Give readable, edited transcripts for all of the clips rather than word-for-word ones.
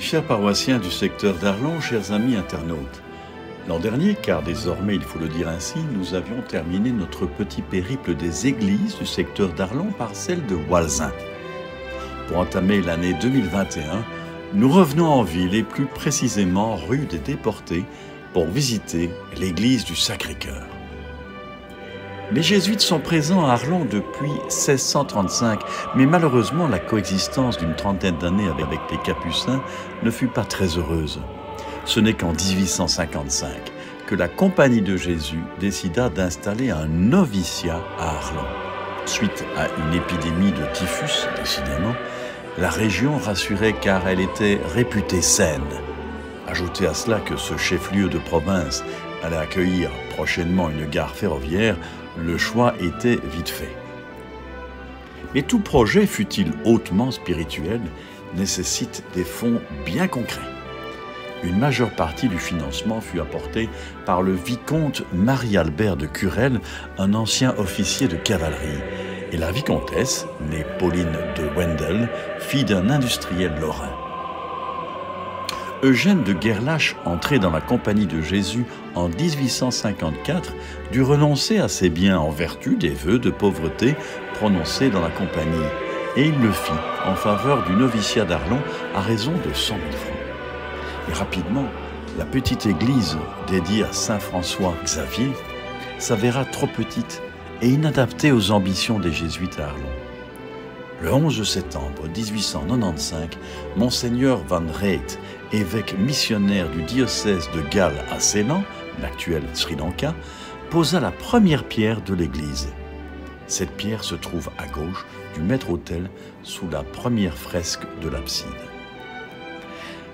Chers paroissiens du secteur d'Arlon, chers amis internautes, l'an dernier, car désormais il faut le dire ainsi, nous avions terminé notre petit périple des églises du secteur d'Arlon par celle de Walzin. Pour entamer l'année 2021, nous revenons en ville et plus précisément rue des Déportés pour visiter l'église du Sacré-Cœur. Les jésuites sont présents à Arlon depuis 1635, mais malheureusement la coexistence d'une trentaine d'années avec les Capucins ne fut pas très heureuse. Ce n'est qu'en 1855 que la Compagnie de Jésus décida d'installer un noviciat à Arlon. Suite à une épidémie de typhus, décidément, la région rassurait car elle était réputée saine. Ajoutez à cela que ce chef-lieu de province allait accueillir prochainement une gare ferroviaire, le choix était vite fait. Mais tout projet, fût-il hautement spirituel, nécessite des fonds bien concrets. Une majeure partie du financement fut apportée par le vicomte Marie-Albert de Curel, un ancien officier de cavalerie, et la vicomtesse, née Pauline de Wendel, fille d'un industriel lorrain. Eugène de Gerlache, entré dans la Compagnie de Jésus en 1854, dut renoncer à ses biens en vertu des vœux de pauvreté prononcés dans la Compagnie, et il le fit en faveur du noviciat d'Arlon à raison de 100 000 francs. Et rapidement, la petite église dédiée à saint François Xavier s'avéra trop petite et inadaptée aux ambitions des jésuites à Arlon. Le 11 septembre 1895, Monseigneur Van Reyt, évêque missionnaire du diocèse de Galles à Ceylan, l'actuel Sri Lanka, posa la première pierre de l'église. Cette pierre se trouve à gauche du maître-autel sous la première fresque de l'abside.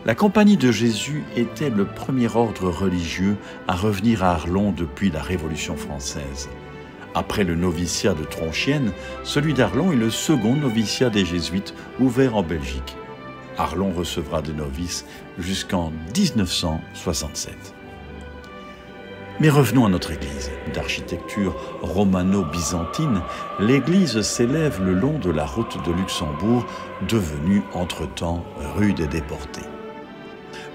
La Compagnie de Jésus était le premier ordre religieux à revenir à Arlon depuis la Révolution française. Après le noviciat de Tronchienne, celui d'Arlon est le second noviciat des Jésuites ouvert en Belgique. Arlon recevra des novices jusqu'en 1967. Mais revenons à notre église. D'architecture romano-byzantine, l'église s'élève le long de la route de Luxembourg, devenue entre-temps rue des Déportés.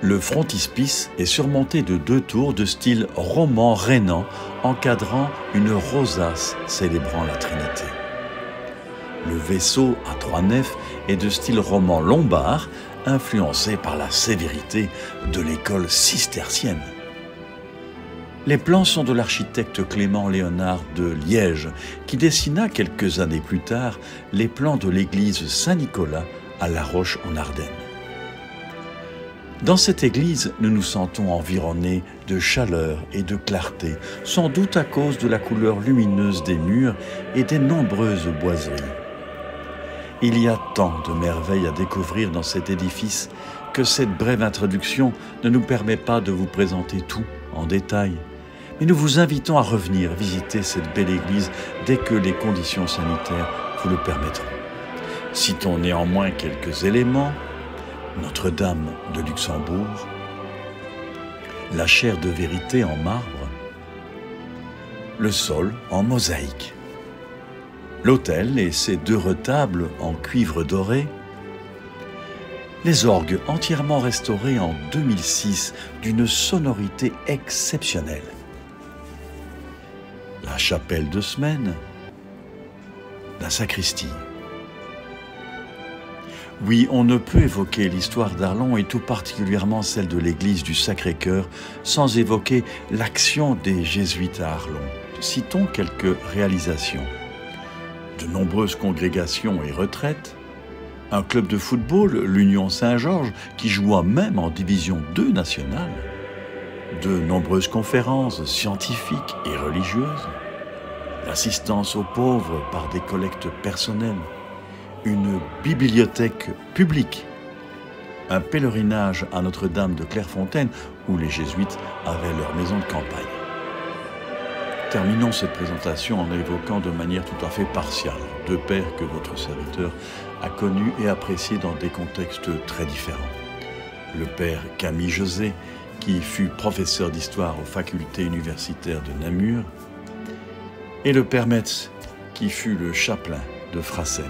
Le frontispice est surmonté de 2 tours de style roman rhénan encadrant une rosace célébrant la Trinité. Le vaisseau à 3 nefs est de style roman lombard, influencé par la sévérité de l'école cistercienne. Les plans sont de l'architecte Clément Léonard de Liège, qui dessina quelques années plus tard les plans de l'église Saint-Nicolas à La Roche en Ardennes. Dans cette église, nous nous sentons environnés de chaleur et de clarté, sans doute à cause de la couleur lumineuse des murs et des nombreuses boiseries. Il y a tant de merveilles à découvrir dans cet édifice que cette brève introduction ne nous permet pas de vous présenter tout en détail. Mais nous vous invitons à revenir visiter cette belle église dès que les conditions sanitaires vous le permettront. Citons néanmoins quelques éléments. Notre-Dame de Luxembourg, la chaire de vérité en marbre, le sol en mosaïque, l'autel et ses 2 retables en cuivre doré, les orgues entièrement restaurés en 2006 d'une sonorité exceptionnelle, la chapelle de semaine, la sacristie. Oui, on ne peut évoquer l'histoire d'Arlon et tout particulièrement celle de l'église du Sacré-Cœur sans évoquer l'action des jésuites à Arlon. Citons quelques réalisations. De nombreuses congrégations et retraites, un club de football, l'Union Saint-Georges, qui joua même en division 2 nationale, de nombreuses conférences scientifiques et religieuses, l'assistance aux pauvres par des collectes personnelles, une bibliothèque publique, un pèlerinage à Notre-Dame de Clairefontaine où les jésuites avaient leur maison de campagne. Terminons cette présentation en évoquant de manière tout à fait partiale 2 pères que votre serviteur a connus et appréciés dans des contextes très différents. Le père Camille José, qui fut professeur d'histoire aux facultés universitaires de Namur, et le père Metz, qui fut le chapelain de Frassem.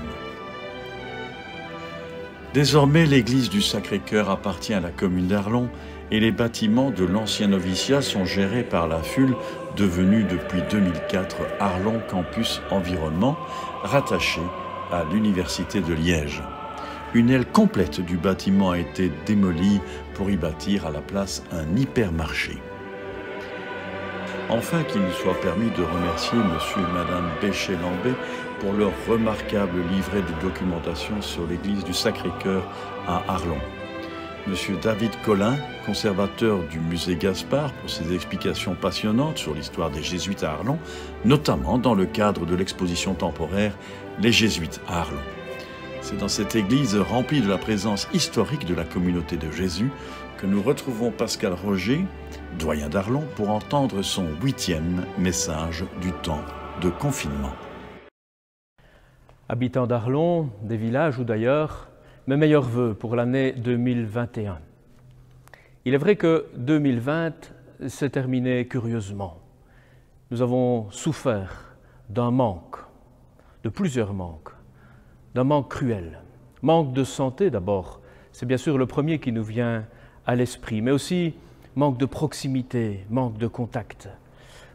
Désormais, l'église du Sacré-Cœur appartient à la commune d'Arlon et les bâtiments de l'ancien noviciat sont gérés par la FUL, devenue depuis 2004 Arlon Campus Environnement, rattachée à l'Université de Liège. Une aile complète du bâtiment a été démolie pour y bâtir à la place un hypermarché. Enfin, qu'il nous soit permis de remercier Monsieur et Madame Béchet-Lambé pour leur remarquable livret de documentation sur l'église du Sacré-Cœur à Arlon. Monsieur David Collin, conservateur du musée Gaspard, pour ses explications passionnantes sur l'histoire des Jésuites à Arlon, notamment dans le cadre de l'exposition temporaire Les Jésuites à Arlon. C'est dans cette église remplie de la présence historique de la communauté de Jésus que nous retrouvons Pascal Roger, doyen d'Arlon, pour entendre son 8e message du temps de confinement. Habitants d'Arlon, des villages ou d'ailleurs, mes meilleurs vœux pour l'année 2021. Il est vrai que 2020 s'est terminé curieusement. Nous avons souffert d'un manque, de plusieurs manques, d'un manque cruel. Manque de santé d'abord, c'est bien sûr le premier qui nous vient à l'esprit, mais aussi manque de proximité, manque de contact.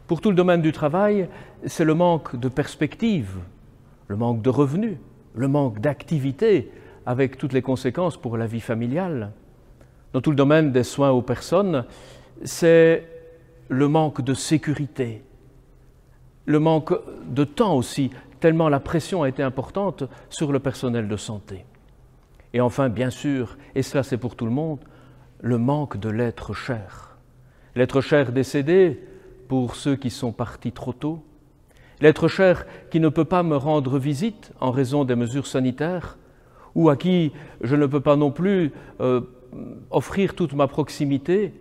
Pour tout le domaine du travail, c'est le manque de perspective, le manque de revenus, le manque d'activité, avec toutes les conséquences pour la vie familiale. Dans tout le domaine des soins aux personnes, c'est le manque de sécurité, le manque de temps aussi, tellement la pression a été importante sur le personnel de santé. Et enfin, bien sûr, et cela c'est pour tout le monde, le manque de l'être cher. L'être cher décédé pour ceux qui sont partis trop tôt, l'être cher qui ne peut pas me rendre visite en raison des mesures sanitaires, ou à qui je ne peux pas non plus offrir toute ma proximité,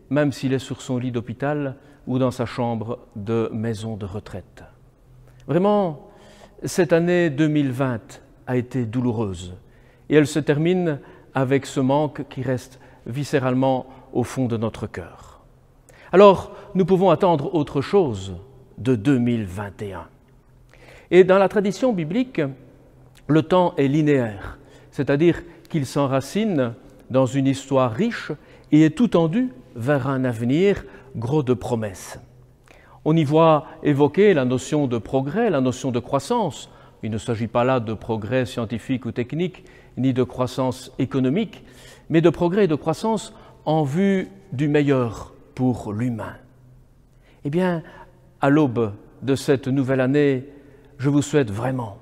même s'il est sur son lit d'hôpital ou dans sa chambre de maison de retraite. Vraiment, cette année 2020 a été douloureuse et elle se termine avec ce manque qui reste viscéralement au fond de notre cœur. Alors, nous pouvons attendre autre chose de 2021. Et dans la tradition biblique, le temps est linéaire, c'est-à-dire qu'il s'enracine dans une histoire riche et est tout tendu vers un avenir gros de promesses. On y voit évoquer la notion de progrès, la notion de croissance. Il ne s'agit pas là de progrès scientifique ou technique, ni de croissance économique, mais de progrès et de croissance en vue du meilleur pour l'humain. Eh bien, à l'aube de cette nouvelle année, je vous souhaite vraiment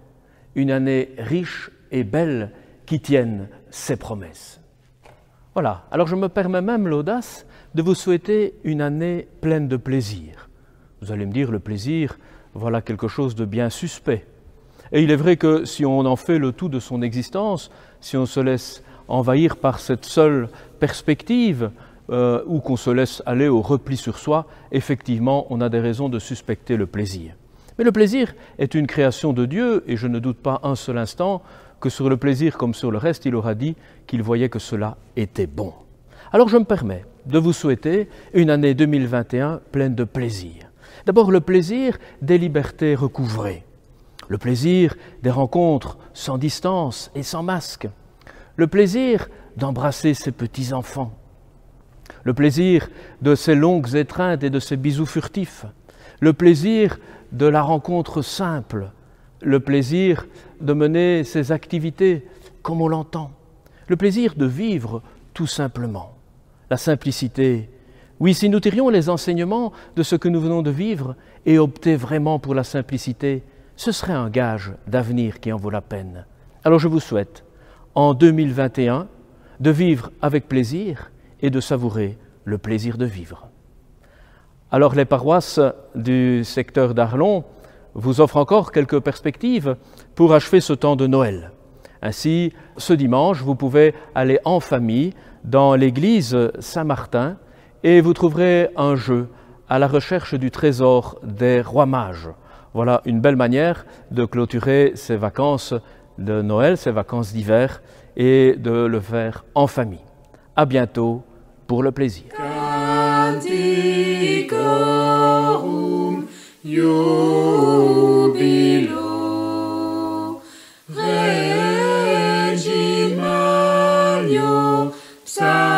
une année riche et belle qui tienne ses promesses. Voilà, alors je me permets même l'audace de vous souhaiter une année pleine de plaisir. Vous allez me dire, le plaisir, voilà quelque chose de bien suspect. Et il est vrai que si on en fait le tout de son existence, si on se laisse envahir par cette seule perspective, ou qu'on se laisse aller au repli sur soi, effectivement, on a des raisons de suspecter le plaisir. Mais le plaisir est une création de Dieu, et je ne doute pas un seul instant que sur le plaisir comme sur le reste, il aura dit qu'il voyait que cela était bon. Alors je me permets de vous souhaiter une année 2021 pleine de plaisir. D'abord le plaisir des libertés recouvrées, le plaisir des rencontres sans distance et sans masque, le plaisir d'embrasser ses petits-enfants, le plaisir de ces longues étreintes et de ces bisous furtifs, le plaisir de la rencontre simple, le plaisir de mener ses activités comme on l'entend, le plaisir de vivre tout simplement, la simplicité. Oui, si nous tirions les enseignements de ce que nous venons de vivre et opter vraiment pour la simplicité, ce serait un gage d'avenir qui en vaut la peine. Alors je vous souhaite, en 2021, de vivre avec plaisir et de savourer le plaisir de vivre. Alors les paroisses du secteur d'Arlon vous offrent encore quelques perspectives pour achever ce temps de Noël. Ainsi, ce dimanche, vous pouvez aller en famille dans l'église Saint-Martin et vous trouverez un jeu à la recherche du trésor des rois mages. Voilà une belle manière de clôturer ces vacances de Noël, ces vacances d'hiver, et de le faire en famille. À bientôt pour le plaisir. Canticorum jubilo, Regina. Saint